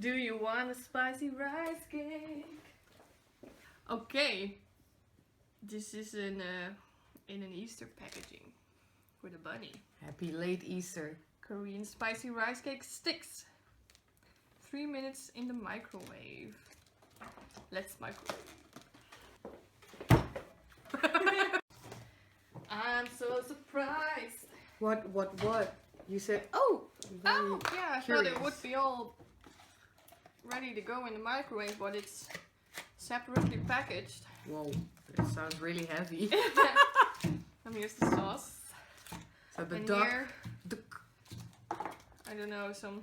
Do you want a spicy rice cake? Okay. This is in an Easter packaging with a bunny. Happy late Easter. Korean spicy rice cake sticks. 3 minutes in the microwave. Let's microwave. I'm so surprised. What? You said, oh! Oh, yeah, I thought it curious. would be all ready to go in the microwave, but it's separately packaged. Whoa, that sounds really heavy. And here's the sauce. So the And duck. here, I don't know, some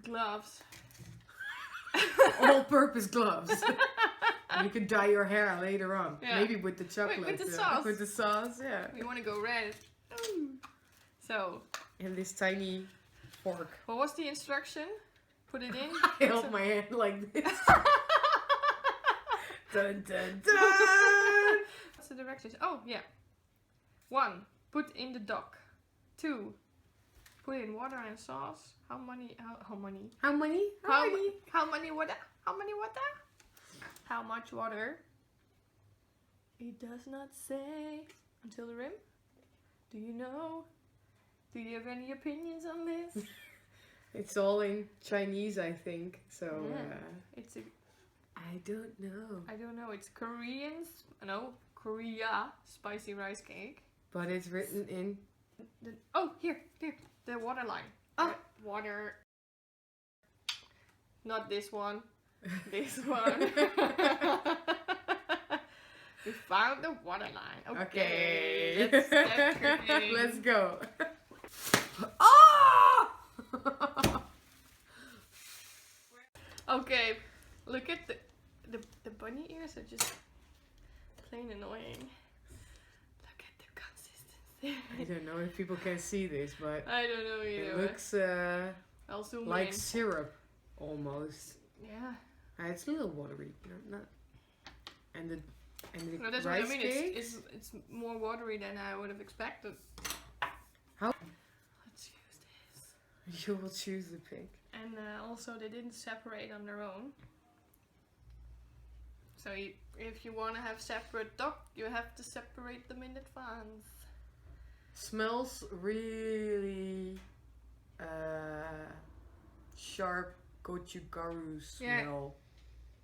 gloves. All-purpose gloves. You can dye your hair later on. Yeah. Maybe with the chocolate. With the sauce. With the sauce, yeah. We want to go red. So, And this tiny fork. what was the instruction? Put it in. I held my hand like this. Dun dun dun! What's the directions? Oh, yeah. 1. Put in the dock. 2. Put in water and sauce. How many water? How much water? It does not say. Until the rim? Do you know? Do you have any opinions on this? It's all in Chinese, I think. So, It's a, I don't know. I don't know, it's Korean, Korea spicy rice cake. But it's written in... Oh, here, the water line. Oh. Water. Not this one. This one. We found the water line. Okay. Let's cooking. Let's go. Oh! Okay, look at the bunny ears are just plain annoying. Look at the consistency. I don't know if people can see this, but I don't know either. it looks I'll zoom like in. syrup almost. Yeah. It's a little watery, not. And the No, that's rice what I mean. cakes. It's more watery than I would have expected. How? Let's use this. You will choose the pink. And also, they didn't separate on their own. So if you want to have separate dock, you have to separate them in advance. Smells really sharp gochugaru smell.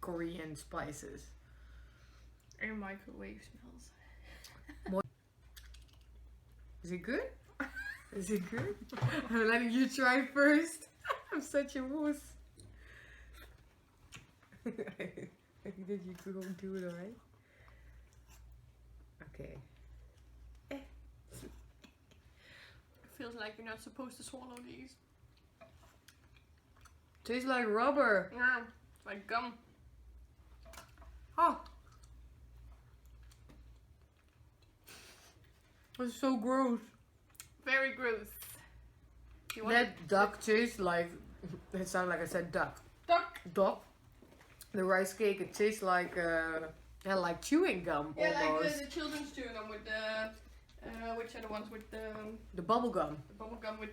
Korean spices. And microwave smells. Is it good? Is it good? I'm letting you try first. I'm such a wuss. Did you go do it alright? Okay. Feels like you're not supposed to swallow these. Tastes like rubber. Yeah, it's like gum. Oh. That's so gross. Very gross. You want That duck tastes like, it sounded like I said duck. duck? Duck. The rice cake, it tastes like, like chewing gum Yeah, almost. like the children's chewing gum with the, which are the ones with The bubble gum. the bubble gum with,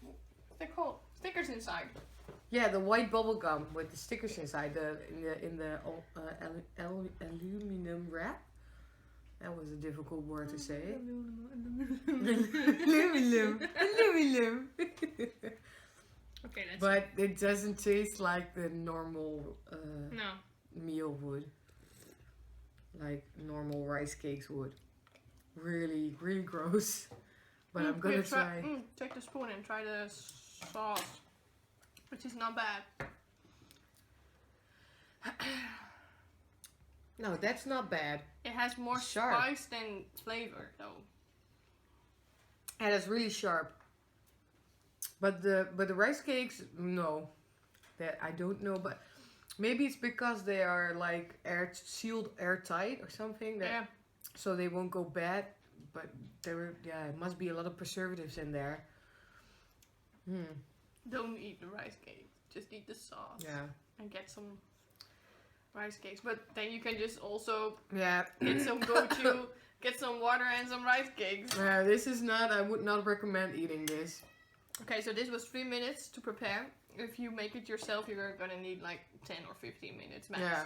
what's they called? Stickers inside. Yeah, the white bubble gum with the stickers inside, in the aluminum wrap. That was a difficult word to say. Aluminum. Aluminum. Okay, that's But it doesn't taste like the normal no. meal would. Like normal rice cakes would. Really, really gross. But I'm gonna Here, try. Take the spoon and try the sauce, which is not bad. No, that's not bad. It has more Sharp. spice than flavor, though. And it's really sharp. But the rice cakes, no. That I don't know, but maybe it's because they are like sealed airtight or something. That, Yeah. So they won't go bad. But there, it must be a lot of preservatives in there. Don't eat the rice cake. Just eat the sauce. Yeah. And get some rice cakes. But then you can just also Yeah. get some gochu, get some water and some rice cakes. This is not. I would not recommend eating this. Okay, so this was 3 minutes to prepare. If you make it yourself, you're gonna need like 10 or 15 minutes max. Yeah.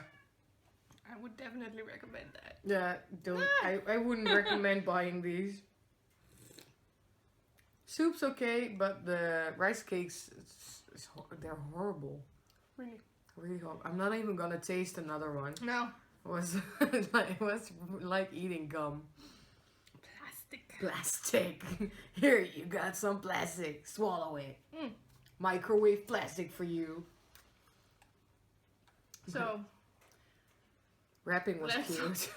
I would definitely recommend that. Yeah, don't. I wouldn't recommend buying these. Soup's okay, but the rice cakes, they're horrible. Really? Really horrible. I'm not even gonna taste another one. No. It was like eating gum. Plastic. Plastic. Here, you got some plastic. Swallow it. Microwave plastic for you. So. Wrapping was cute.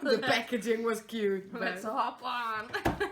The packaging was cute. Let's But hop on.